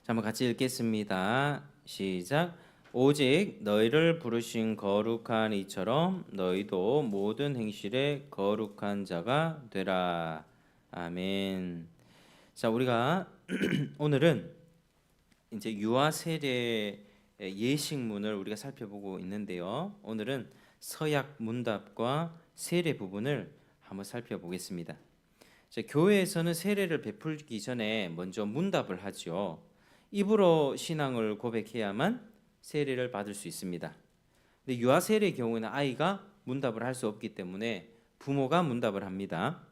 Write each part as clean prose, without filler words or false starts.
자, 한번 같이 읽겠습니다. 시작. 오직 너희를 부르신 거룩한 이처럼 너희도 모든 행실에 거룩한 자가 되라. 아멘. 자, 우리가 오늘은 이제 유아 세례의 예식문을 우리가 살펴보고 있는데요. 오늘은 서약 문답과 세례 부분을 한번 살펴보겠습니다. 자, 교회에서는 세례를 베풀기 전에 먼저 문답을 하죠. 입으로 신앙을 고백해야만 세례를 받을 수 있습니다. 근데 유아 세례의 경우에는 아이가 문답을 할 수 없기 때문에 부모가 문답을 합니다.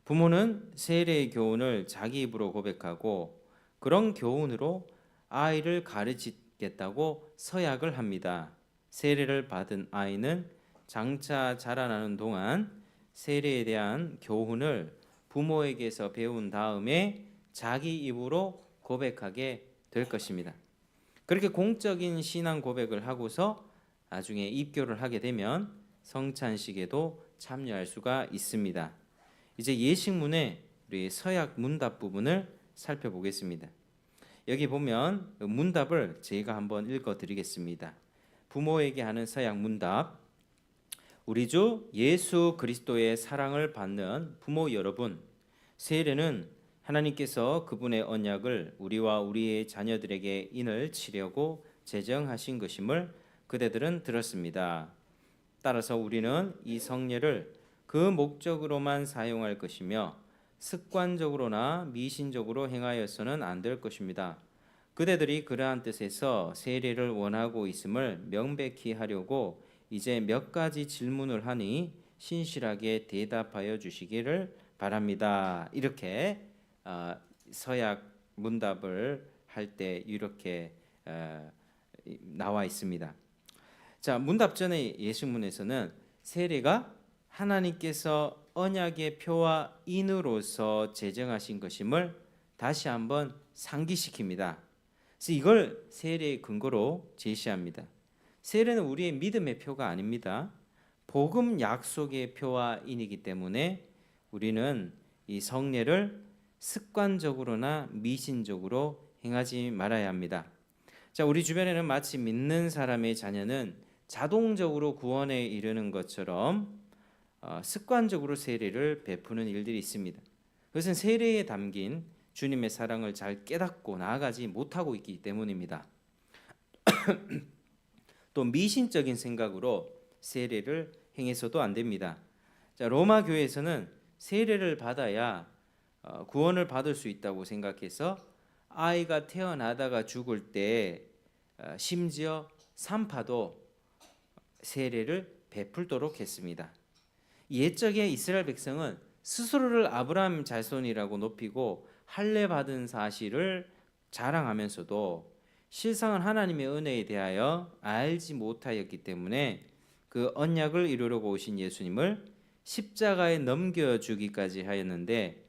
부모는 세례의 교훈을 자기 입으로 고백하고 그런 교훈으로 아이를 가르치겠다고 서약을 합니다. 세례를 받은 아이는 장차 자라나는 동안 세례에 대한 교훈을 부모에게서 배운 다음에 자기 입으로 고백하게 될 것입니다. 그렇게 공적인 신앙 고백을 하고서 나중에 입교를 하게 되면 성찬식에도 참여할 수가 있습니다. 이제 예식문의 우리 서약 문답 부분을 살펴보겠습니다. 여기 보면 문답을 제가 한번 읽어 드리겠습니다. 부모에게 하는 서약 문답. 우리 주 예수 그리스도의 사랑을 받는 부모 여러분, 세례는 하나님께서 그분의 언약을 우리와 우리의 자녀들에게 인을 치려고 제정하신 것임을 그대들은 들었습니다. 따라서 우리는 이 성례를 그 목적으로만 사용할 것이며 습관적으로나 미신적으로 행하여서는 안 될 것입니다. 그대들이 그러한 뜻에서 세례를 원하고 있음을 명백히 하려고 이제 몇 가지 질문을 하니 신실하게 대답하여 주시기를 바랍니다. 이렇게 서약 문답을 할 때 이렇게 나와 있습니다. 자, 문답 전의 예식문에서는 세례가 하나님께서 언약의 표와 인으로서 제정하신 것임을 다시 한번 상기시킵니다. 그래서 이걸 세례의 근거로 제시합니다. 세례는 우리의 믿음의 표가 아닙니다. 복음 약속의 표와 인이기 때문에 우리는 이 성례를 습관적으로나 미신적으로 행하지 말아야 합니다. 자, 우리 주변에는 마치 믿는 사람의 자녀는 자동적으로 구원에 이르는 것처럼 습관적으로 세례를 베푸는 일들이 있습니다. 그것은 세례에 담긴 주님의 사랑을 잘 깨닫고 나아가지 못하고 있기 때문입니다. 또 미신적인 생각으로 세례를 행해서도 안 됩니다. 자, 로마 교회에서는 세례를 받아야 구원을 받을 수 있다고 생각해서 아이가 태어나다가 죽을 때 심지어 산파도 세례를 베풀도록 했습니다. 옛적의 이스라엘 백성은 스스로를 아브라함 자손이라고 높이고 할례 받은 사실을 자랑하면서도 실상은 하나님의 은혜에 대하여 알지 못하였기 때문에 그 언약을 이루려고 오신 예수님을 십자가에 넘겨주기까지 하였는데,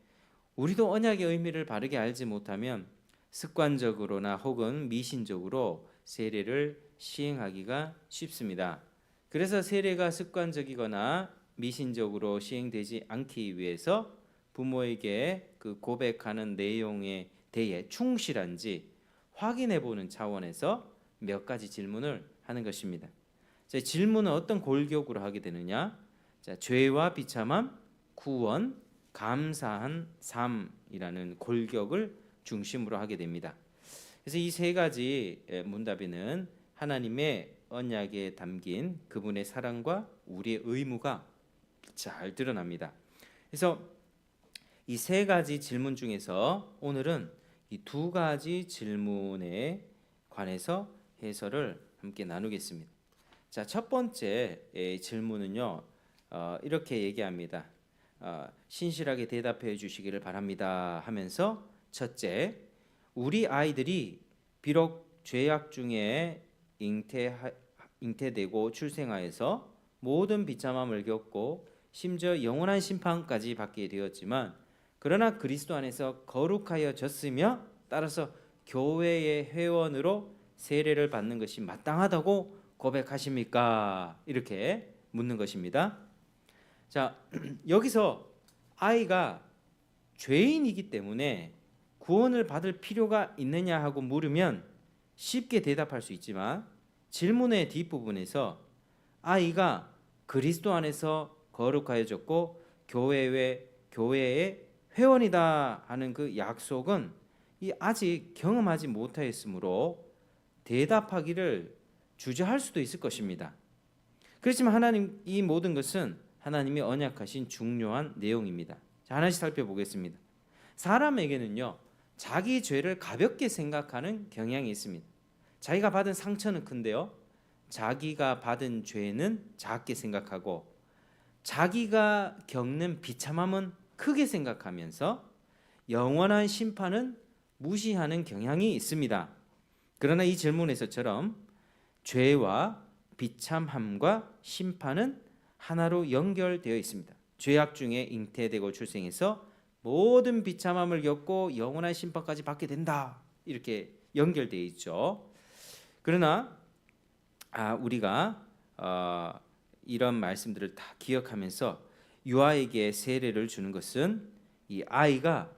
우리도 언약의 의미를 바르게 알지 못하면 습관적으로나 혹은 미신적으로 세례를 시행하기가 쉽습니다. 그래서 세례가 습관적이거나 미신적으로 시행되지 않기 위해서 부모에게 그 고백하는 내용에 대해 충실한지 확인해 보는 차원에서 몇 가지 질문을 하는 것입니다. 자, 질문은 어떤 골격으로 하게 되느냐? 자, 죄와 비참함, 구원, 감사한 삶이라는 골격을 중심으로 하게 됩니다. 그래서 이 세 가지 문답에는 하나님의 언약에 담긴 그분의 사랑과 우리의 의무가 잘 드러납니다. 그래서 이 세 가지 질문 중에서 오늘은 이 두 가지 질문에 관해서 해설을 함께 나누겠습니다. 자, 첫 번째 질문은요, 이렇게 얘기합니다. 신실하게 대답해 주시기를 바랍니다 하면서, 첫째, 우리 아이들이 비록 죄악 중에 잉태되고 출생하여서 모든 비참함을 겪고 심지어 영원한 심판까지 받게 되었지만, 그러나 그리스도 안에서 거룩하여졌으며 따라서 교회의 회원으로 세례를 받는 것이 마땅하다고 고백하십니까? 이렇게 묻는 것입니다. 자, 여기서 아이가 죄인이기 때문에 구원을 받을 필요가 있느냐 하고 물으면 쉽게 대답할 수 있지만 질문의 뒷부분에서 아이가 그리스도 안에서 거룩하여졌고 교회의 회원이다 하는 그 약속은 아직 경험하지 못하였으므로 대답하기를 주저할 수도 있을 것입니다. 그렇지만 하나님 이 모든 것은 하나님이 언약하신 중요한 내용입니다. 자, 하나씩 살펴보겠습니다. 사람에게는요 자기 죄를 가볍게 생각하는 경향이 있습니다. 자기가 받은 상처는 큰데요 자기가 받은 죄는 작게 생각하고 자기가 겪는 비참함은 크게 생각하면서 영원한 심판은 무시하는 경향이 있습니다. 그러나 이 질문에서처럼 죄와 비참함과 심판은 하나로 연결되어 있습니다. 죄악 중에 잉태되고 출생해서 모든 비참함을 겪고 영원한 심판까지 받게 된다. 이렇게 연결되어 있죠. 그러나 우리가 이런 말씀들을 다 기억하면서 유아에게 세례를 주는 것은 이 아이가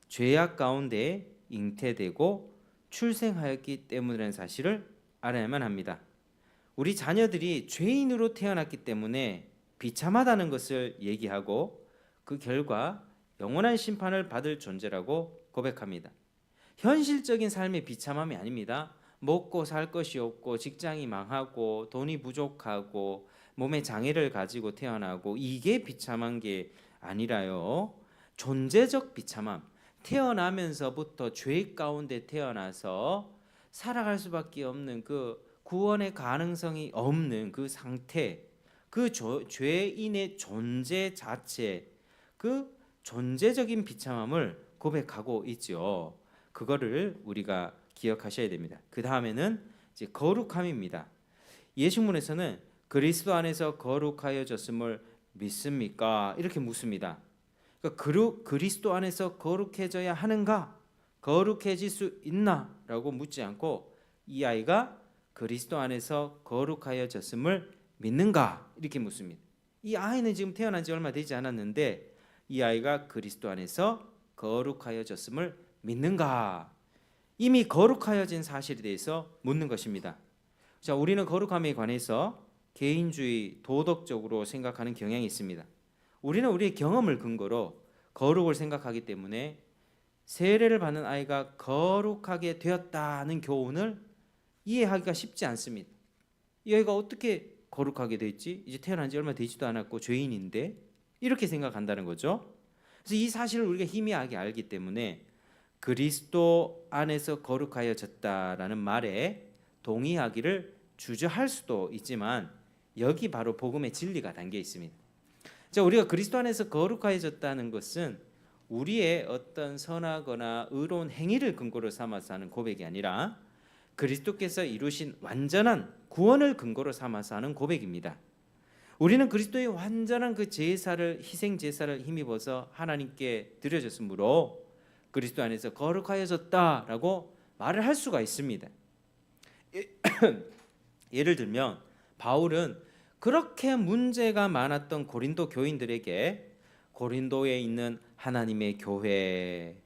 죄악 가운데 잉태되고 출생하였기 때문이라는 사실을 알아야만 합니다. 우리 자녀들이 죄인으로 태어났기 때문에 비참하다는 것을 얘기하고 그 결과 영원한 심판을 받을 존재라고 고백합니다. 현실적인 삶의 비참함이 아닙니다. 먹고 살 것이 없고 직장이 망하고 돈이 부족하고 몸에 장애를 가지고 태어나고 이게 비참한 게 아니라요. 존재적 비참함, 태어나면서부터 죄 가운데 태어나서 살아갈 수밖에 없는 그 구원의 가능성이 없는 그 상태, 그 죄인의 존재 자체, 그 존재적인 비참함을 고백하고 있죠. 그거를 우리가 기억하셔야 됩니다. 그 다음에는 이제 거룩함입니다. 예식문에서는 그리스도 안에서 거룩하여졌음을 믿습니까? 이렇게 묻습니다. 그러니까 그리스도 안에서 거룩해져야 하는가? 거룩해질 수 있나? 라고 묻지 않고 이 아이가 그리스도 안에서 거룩하여졌음을 믿는가? 이렇게 묻습니다. 이 아이는 지금 태어난 지 얼마 되지 않았는데 이 아이가 그리스도 안에서 거룩하여졌음을 믿는가? 이미 거룩하여진 사실에 대해서 묻는 것입니다. 자, 우리는 거룩함에 관해서 개인주의, 도덕적으로 생각하는 경향이 있습니다. 우리는 우리의 경험을 근거로 거룩을 생각하기 때문에 세례를 받는 아이가 거룩하게 되었다는 교훈을 이해하기가 쉽지 않습니다. 이 아이가 어떻게 거룩하게 됐지? 이제 태어난 지 얼마 되지도 않았고 죄인인데 이렇게 생각한다는 거죠. 그래서 이 사실을 우리가 희미하게 알기 때문에 그리스도 안에서 거룩하여졌다라는 말에 동의하기를 주저할 수도 있지만 여기 바로 복음의 진리가 담겨 있습니다. 자, 우리가 그리스도 안에서 거룩하여졌다는 것은 우리의 어떤 선하거나 의로운 행위를 근거로 삼아서 하는 고백이 아니라 그리스도께서 이루신 완전한 구원을 근거로 삼아서 하는 고백입니다. 우리는 그리스도의 완전한 그 제사를 희생 제사를 힘입어서 하나님께 드려졌으므로 그리스도 안에서 거룩하여졌다라고 말을 할 수가 있습니다. 예를 들면 바울은 그렇게 문제가 많았던 고린도 교인들에게 고린도에 있는 하나님의 교회,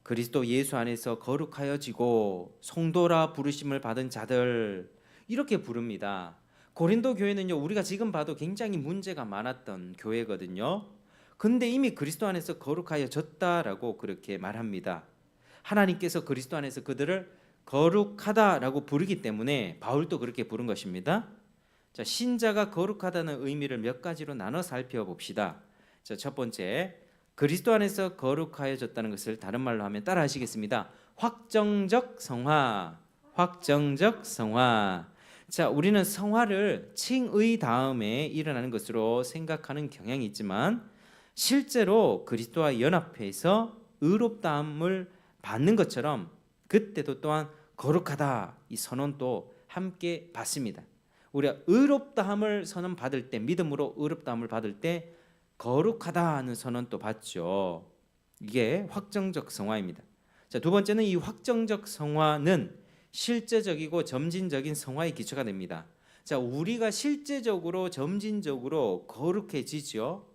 그리스도 예수 안에서 거룩하여지고 성도라 부르심을 받은 자들 이렇게 부릅니다. 고린도 교회는요 우리가 지금 봐도 굉장히 문제가 많았던 교회거든요. 근데 이미 그리스도 안에서 거룩하여졌다라고 그렇게 말합니다. 하나님께서 그리스도 안에서 그들을 거룩하다라고 부르기 때문에 바울도 그렇게 부른 것입니다. 자, 신자가 거룩하다는 의미를 몇 가지로 나눠 살펴봅시다. 자, 첫 번째, 그리스도 안에서 거룩하여졌다는 것을 다른 말로 하면 따라 하시겠습니다. 확정적 성화. 확정적 성화. 자, 우리는 성화를 칭의 다음에 일어나는 것으로 생각하는 경향이 있지만 실제로 그리스도와 연합해서 의롭다함을 받는 것처럼 그때도 또한 거룩하다 이 선언도 함께 받습니다. 우리가 의롭다함을 선언 받을 때, 믿음으로 의롭다함을 받을 때 거룩하다는 선언도 받죠. 이게 확정적 성화입니다. 자, 두 번째는 이 확정적 성화는 실제적이고 점진적인 성화의 기초가 됩니다. 자, 우리가 실제적으로 점진적으로 거룩해지죠.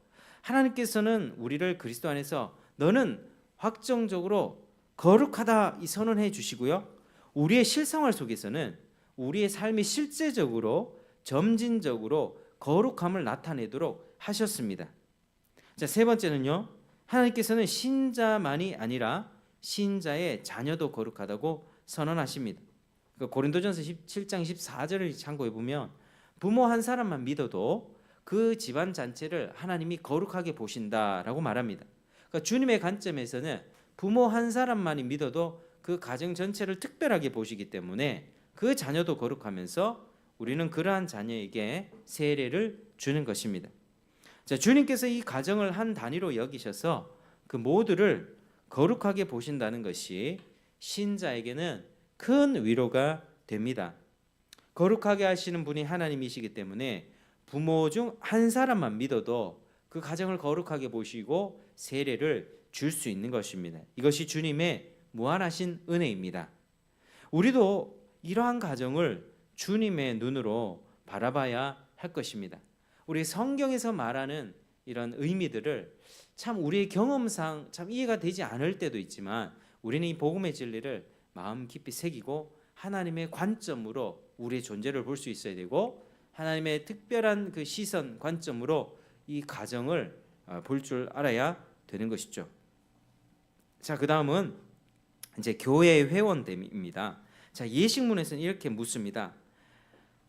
하나님께서는 우리를 그리스도 안에서 너는 확정적으로 거룩하다 이 선언해 주시고요. 우리의 실생활 속에서는 우리의 삶이 실제적으로 점진적으로 거룩함을 나타내도록 하셨습니다. 자, 세 번째는요. 하나님께서는 신자만이 아니라 신자의 자녀도 거룩하다고 선언하십니다. 고린도전서 17장 14절을 참고해 보면 부모 한 사람만 믿어도 그 집안 전체를 하나님이 거룩하게 보신다라고 말합니다. 그러니까 주님의 관점에서는 부모 한 사람만이 믿어도 그 가정 전체를 특별하게 보시기 때문에 그 자녀도 거룩하면서 우리는 그러한 자녀에게 세례를 주는 것입니다. 자, 주님께서 이 가정을 한 단위로 여기셔서 그 모두를 거룩하게 보신다는 것이 신자에게는 큰 위로가 됩니다. 거룩하게 하시는 분이 하나님이시기 때문에 부모 중 한 사람만 믿어도 그 가정을 거룩하게 보시고 세례를 줄 수 있는 것입니다. 이것이 주님의 무한하신 은혜입니다. 우리도 이러한 가정을 주님의 눈으로 바라봐야 할 것입니다. 우리 성경에서 말하는 이런 의미들을 참 우리의 경험상 참 이해가 되지 않을 때도 있지만 우리는 이 복음의 진리를 마음 깊이 새기고 하나님의 관점으로 우리의 존재를 볼 수 있어야 되고 하나님의 특별한 그 시선 관점으로 이 가정을 볼 줄 알아야 되는 것이죠. 자, 그다음은 이제 교회의 회원됨입니다. 자, 예식문에서는 이렇게 묻습니다.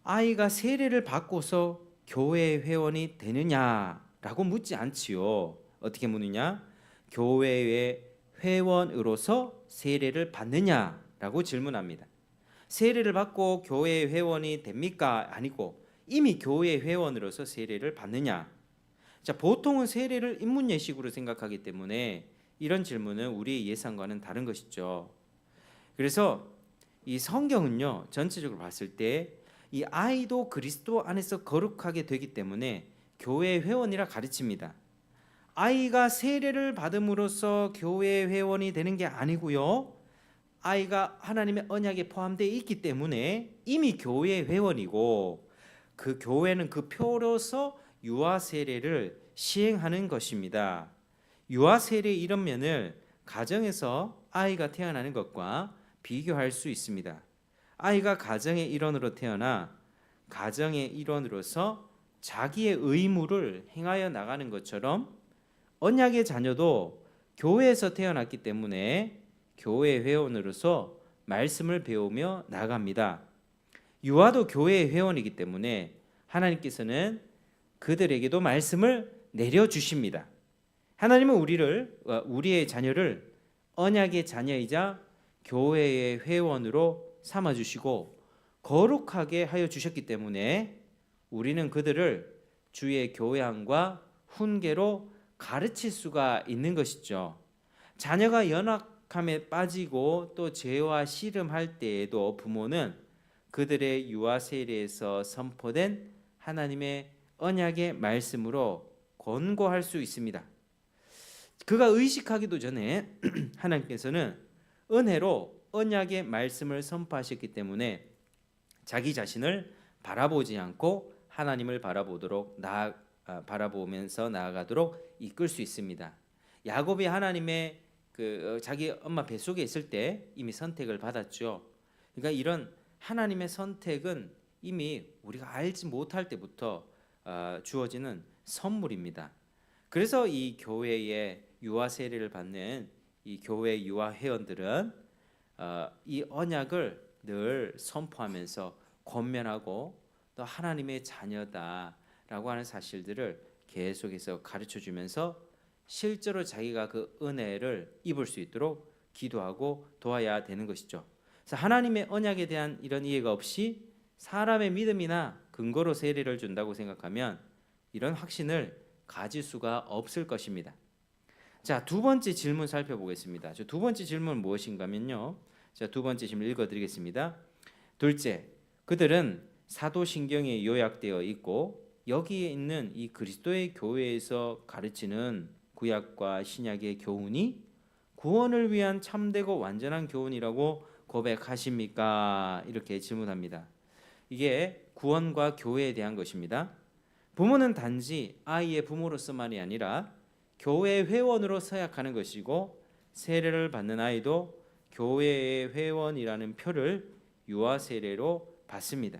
아이가 세례를 받고서 교회의 회원이 되느냐라고 묻지 않지요. 어떻게 묻느냐? 교회의 회원으로서 세례를 받느냐라고 질문합니다. 세례를 받고 교회의 회원이 됩니까? 아니고 이미 교회의 회원으로서 세례를 받느냐? 자, 보통은 세례를 입문 예식으로 생각하기 때문에 이런 질문은 우리의 예상과는 다른 것이죠. 그래서 이 성경은요, 전체적으로 봤을 때 이 아이도 그리스도 안에서 거룩하게 되기 때문에 교회 회원이라 가르칩니다. 아이가 세례를 받음으로써 교회 회원이 되는 게 아니고요. 아이가 하나님의 언약에 포함되어 있기 때문에 이미 교회 회원이고 그 교회는 그 표로서 유아 세례를 시행하는 것입니다. 유아 세례 이런 면을 가정에서 아이가 태어나는 것과 비교할 수 있습니다. 아이가 가정의 일원으로 태어나 가정의 일원으로서 자기의 의무를 행하여 나가는 것처럼 언약의 자녀도 교회에서 태어났기 때문에 교회 회원으로서 말씀을 배우며 나갑니다. 유아도 교회의 회원이기 때문에 하나님께서는 그들에게도 말씀을 내려주십니다. 하나님은 우리의 자녀를 언약의 자녀이자 교회의 회원으로 삼아주시고 거룩하게 하여 주셨기 때문에 우리는 그들을 주의 교양과 훈계로 가르칠 수가 있는 것이죠. 자녀가 연약함에 빠지고 또 죄와 씨름할 때에도 부모는 그들의 유아 세례에서 선포된 하나님의 언약의 말씀으로 권고할 수 있습니다. 그가 의식하기도 전에 하나님께서는 은혜로 언약의 말씀을 선포하셨기 때문에 자기 자신을 바라보지 않고 하나님을 바라보면서 나아가도록 이끌 수 있습니다. 야곱이 하나님의 자기 엄마 뱃속에 있을 때 이미 선택을 받았죠. 그러니까 이런 하나님의 선택은 이미 우리가 알지 못할 때부터 주어지는 선물입니다. 그래서 이 교회의 유아 세례를 받는 이 교회 유아 회원들은 이 언약을 늘 선포하면서 권면하고 또 하나님의 자녀다라고 하는 사실들을 계속해서 가르쳐주면서 실제로 자기가 그 은혜를 입을 수 있도록 기도하고 도와야 되는 것이죠. 그래서 하나님의 언약에 대한 이런 이해가 없이 사람의 믿음이나 근거로 세례를 준다고 생각하면 이런 확신을 가질 수가 없을 것입니다. 자, 두 번째 질문 살펴보겠습니다. 두 번째 질문은 무엇인가면요. 자, 두 번째 질문 읽어드리겠습니다. 둘째, 그들은 사도신경에 요약되어 있고 여기에 있는 이 그리스도의 교회에서 가르치는 구약과 신약의 교훈이 구원을 위한 참되고 완전한 교훈이라고 고백하십니까? 이렇게 질문합니다. 이게 구원과 교회에 대한 것입니다. 부모는 단지 아이의 부모로서만이 아니라 교회 회원으로 서약하는 것이고 세례를 받는 아이도 교회의 회원이라는 표를 유아 세례로 받습니다.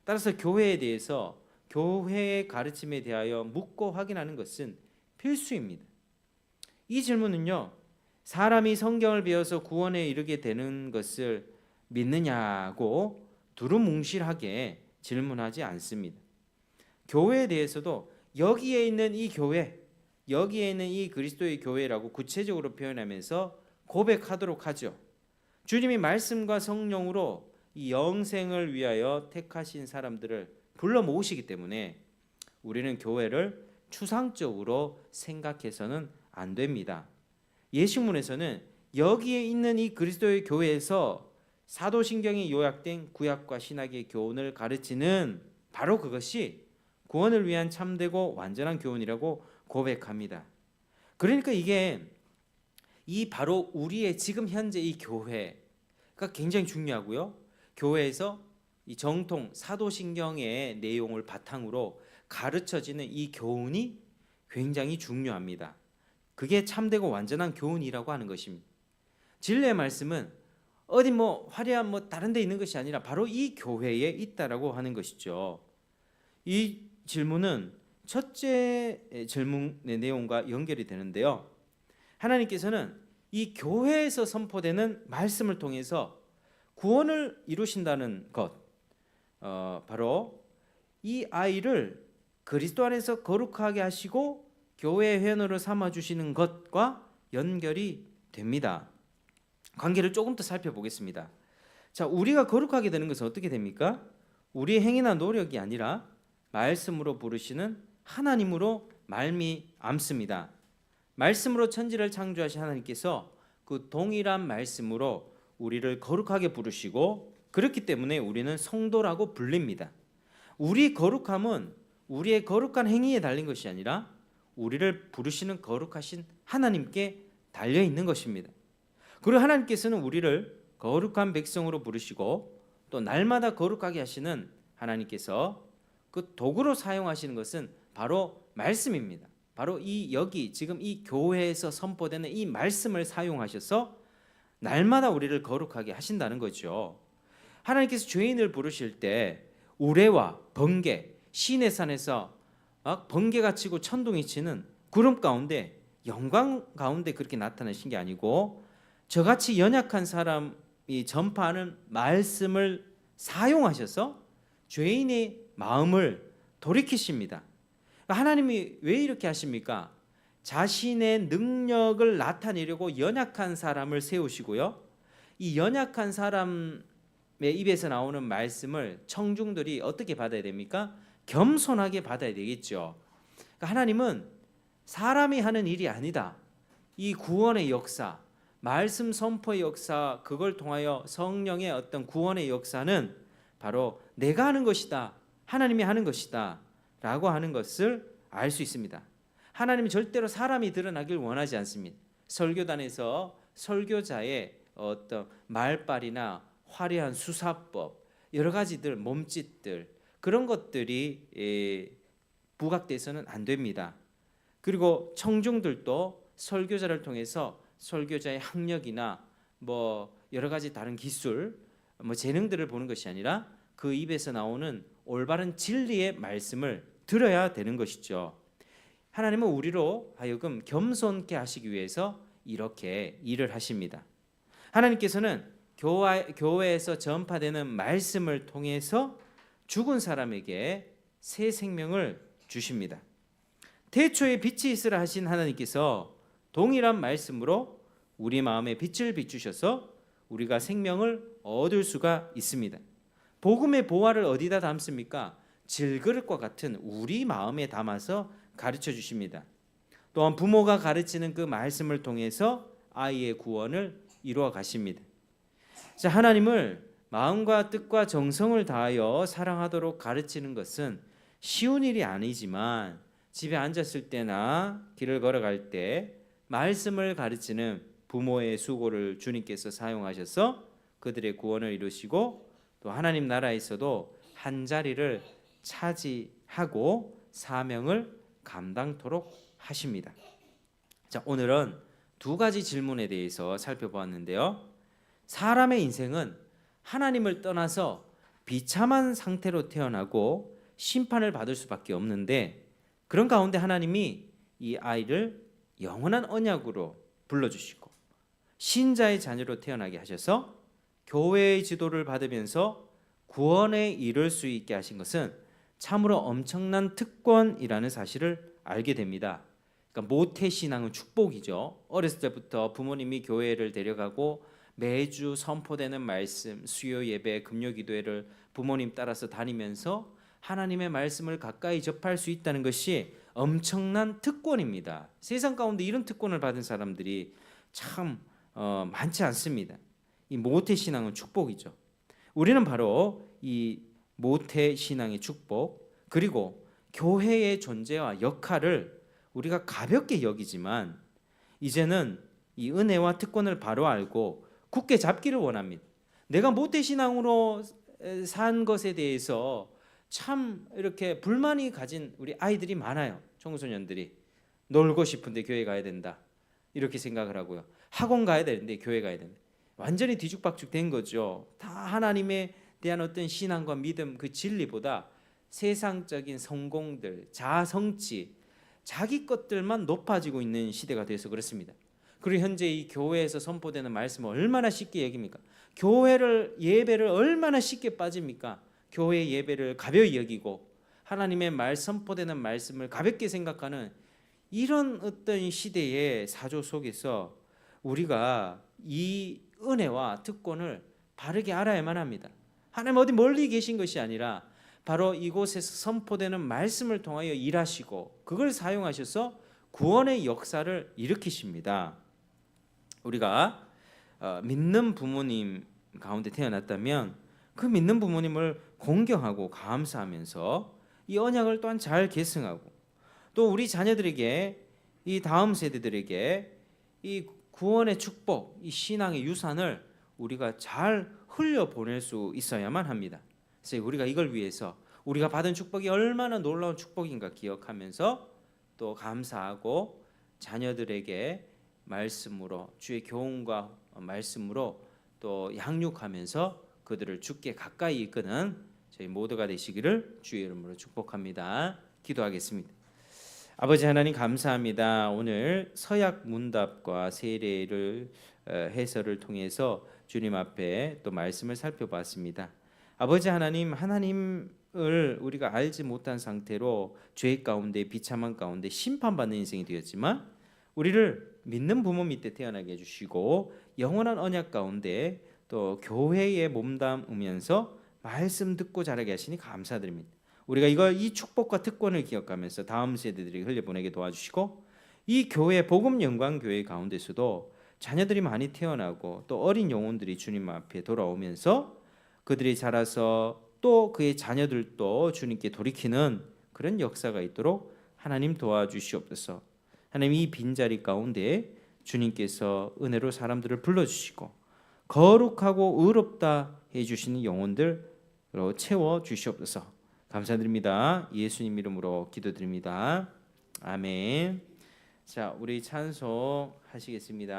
따라서 교회에 대해서 교회의 가르침에 대하여 묻고 확인하는 것은 필수입니다. 이 질문은요, 사람이 성경을 배워서 구원에 이르게 되는 것을 믿느냐고 두루뭉실하게 질문하지 않습니다. 교회에 대해서도 여기에 있는 이 교회, 여기에 있는 이 그리스도의 교회라고 구체적으로 표현하면서 고백하도록 하죠. 주님이 말씀과 성령으로 이 영생을 위하여 택하신 사람들을 불러 모으시기 때문에 우리는 교회를 추상적으로 생각해서는 안 됩니다. 예수문에서는 여기에 있는 이 그리스도의 교회에서 사도신경이 요약된 구약과 신약의 교훈을 가르치는 바로 그것이 구원을 위한 참되고 완전한 교훈이라고 고백합니다. 그러니까 이게 이 바로 우리의 지금 현재 이 교회가 굉장히 중요하고요. 교회에서 이 정통 사도신경의 내용을 바탕으로 가르쳐지는 이 교훈이 굉장히 중요합니다. 그게 참되고 완전한 교훈이라고 하는 것입니다. 진리의 말씀은 어디 화려한 다른 데 있는 것이 아니라 바로 이 교회에 있다라고 하는 것이죠. 이 질문은 첫째 질문의 내용과 연결이 되는데요. 하나님께서는 이 교회에서 선포되는 말씀을 통해서 구원을 이루신다는 것, 바로 이 아이를 그리스도 안에서 거룩하게 하시고 교회의 회원으로 삼아주시는 것과 연결이 됩니다. 관계를 조금 더 살펴보겠습니다. 자, 우리가 거룩하게 되는 것은 어떻게 됩니까? 우리의 행위나 노력이 아니라 말씀으로 부르시는 하나님으로 말미암습니다. 말씀으로 천지를 창조하신 하나님께서 그 동일한 말씀으로 우리를 거룩하게 부르시고 그렇기 때문에 우리는 성도라고 불립니다. 우리 거룩함은 우리의 거룩한 행위에 달린 것이 아니라 우리를 부르시는 거룩하신 하나님께 달려 있는 것입니다. 그리고 하나님께서는 우리를 거룩한 백성으로 부르시고 또 날마다 거룩하게 하시는 하나님께서 그 도구로 사용하시는 것은 바로 말씀입니다. 바로 여기 지금 이 교회에서 선포되는 이 말씀을 사용하셔서 날마다 우리를 거룩하게 하신다는 거죠. 하나님께서 죄인을 부르실 때 우레와 번개, 시내산에서 번개가 치고 천둥이 치는 구름 가운데 영광 가운데 그렇게 나타나신 게 아니고 저같이 연약한 사람이 전파하는 말씀을 사용하셔서 죄인의 마음을 돌이키십니다. 하나님이 왜 이렇게 하십니까? 자신의 능력을 나타내려고 연약한 사람을 세우시고요. 이 연약한 사람의 입에서 나오는 말씀을 청중들이 어떻게 받아야 됩니까? 겸손하게 받아야 되겠죠. 그러니까 하나님은 사람이 하는 일이 아니다. 이 구원의 역사, 말씀 선포의 역사, 그걸 통하여 성령의 어떤 구원의 역사는 바로 내가 하는 것이다. 하나님이 하는 것이다. 라고 하는 것을 알 수 있습니다. 하나님은 절대로 사람이 드러나길 원하지 않습니다. 설교단에서 설교자의 어떤 말발이나 화려한 수사법, 여러 가지들, 몸짓들, 그런 것들이 부각돼서는 안 됩니다. 그리고 청중들도 설교자를 통해서 설교자의 학력이나 여러 가지 다른 기술, 재능들을 보는 것이 아니라 그 입에서 나오는 올바른 진리의 말씀을 들어야 되는 것이죠. 하나님은 우리로 하여금 겸손케 하시기 위해서 이렇게 일을 하십니다. 하나님께서는 교회에서 전파되는 말씀을 통해서 죽은 사람에게 새 생명을 주십니다. 태초에 빛이 있으라 하신 하나님께서 동일한 말씀으로 우리 마음에 빛을 비추셔서 우리가 생명을 얻을 수가 있습니다. 복음의 보화를 어디다 담습니까? 질그릇과 같은 우리 마음에 담아서 가르쳐 주십니다. 또한 부모가 가르치는 그 말씀을 통해서 아이의 구원을 이루어 가십니다. 자, 하나님을 마음과 뜻과 정성을 다하여 사랑하도록 가르치는 것은 쉬운 일이 아니지만 집에 앉았을 때나 길을 걸어갈 때 말씀을 가르치는 부모의 수고를 주님께서 사용하셔서 그들의 구원을 이루시고 또 하나님 나라에서도 한 자리를 차지하고 사명을 감당토록 하십니다. 자, 오늘은 두 가지 질문에 대해서 살펴보았는데요. 사람의 인생은 하나님을 떠나서 비참한 상태로 태어나고 심판을 받을 수밖에 없는데, 그런 가운데 하나님이 이 아이를 영원한 언약으로 불러주시고 신자의 자녀로 태어나게 하셔서 교회의 지도를 받으면서 구원에 이를 수 있게 하신 것은 참으로 엄청난 특권이라는 사실을 알게 됩니다. 그러니까 모태신앙은 축복이죠. 어렸을 때부터 부모님이 교회를 데려가고 매주 선포되는 말씀, 수요 예배, 금요 기도회를 부모님 따라서 다니면서 하나님의 말씀을 가까이 접할 수 있다는 것이 엄청난 특권입니다. 세상 가운데 이런 특권을 받은 사람들이 참 많지 않습니다. 이 모태신앙은 축복이죠. 우리는 바로 이 모태신앙의 축복, 그리고 교회의 존재와 역할을 우리가 가볍게 여기지만 이제는 이 은혜와 특권을 바로 알고 굳게 잡기를 원합니다. 내가 모태신앙으로 산 것에 대해서 참 이렇게 불만이 가진 우리 아이들이 많아요. 청소년들이 놀고 싶은데 교회 가야 된다 이렇게 생각을 하고요. 학원 가야 되는데 교회 가야 된다. 완전히 뒤죽박죽 된 거죠. 다 하나님에 대한 어떤 신앙과 믿음, 그 진리보다 세상적인 성공들, 자아성취, 자기 것들만 높아지고 있는 시대가 돼서 그렇습니다. 그리고 현재 이 교회에서 선포되는 말씀을 얼마나 쉽게 여깁니까? 예배를 얼마나 쉽게 빠집니까? 교회 예배를 가벼이 여기고 하나님의 선포되는 말씀을 가볍게 생각하는 이런 어떤 시대의 사조 속에서 우리가 이 은혜와 특권을 바르게 알아야만 합니다. 하나님 어디 멀리 계신 것이 아니라 바로 이곳에서 선포되는 말씀을 통하여 일하시고 그걸 사용하셔서 구원의 역사를 일으키십니다. 우리가 믿는 부모님 가운데 태어났다면 그 믿는 부모님을 공경하고 감사하면서 이 언약을 또한 잘 계승하고 또 우리 자녀들에게, 이 다음 세대들에게 이 구원의 축복, 이 신앙의 유산을 우리가 잘 흘려보낼 수 있어야만 합니다. 그래서 우리가 이걸 위해서 우리가 받은 축복이 얼마나 놀라운 축복인가 기억하면서 또 감사하고 자녀들에게 말씀으로, 주의 교훈과 말씀으로 또 양육하면서 그들을 주께 가까이 이끄는 저희 모두가 되시기를 주의 이름으로 축복합니다. 기도하겠습니다. 아버지 하나님 감사합니다. 오늘 서약 문답과 세례를 해설을 통해서 주님 앞에 또 말씀을 살펴봤습니다. 아버지 하나님, 하나님을 우리가 알지 못한 상태로 죄 가운데, 비참한 가운데 심판받는 인생이 되었지만 우리를 믿는 부모 밑에 태어나게 해주시고 영원한 언약 가운데 또 교회에 몸담으면서 말씀 듣고 자라게 하시니 감사드립니다. 우리가 이 축복과 특권을 기억하면서 다음 세대들에게 흘려보내게 도와주시고 이 교회, 복음 영광 교회 가운데서도 자녀들이 많이 태어나고 또 어린 영혼들이 주님 앞에 돌아오면서 그들이 자라서 또 그의 자녀들도 주님께 돌이키는 그런 역사가 있도록 하나님 도와주시옵소서. 하나님, 이 빈자리 가운데 주님께서 은혜로 사람들을 불러주시고 거룩하고 의롭다 해주시는 영혼들로 채워주시옵소서. 감사드립니다. 예수님 이름으로 기도드립니다. 아멘. 자, 우리 찬송 하시겠습니다.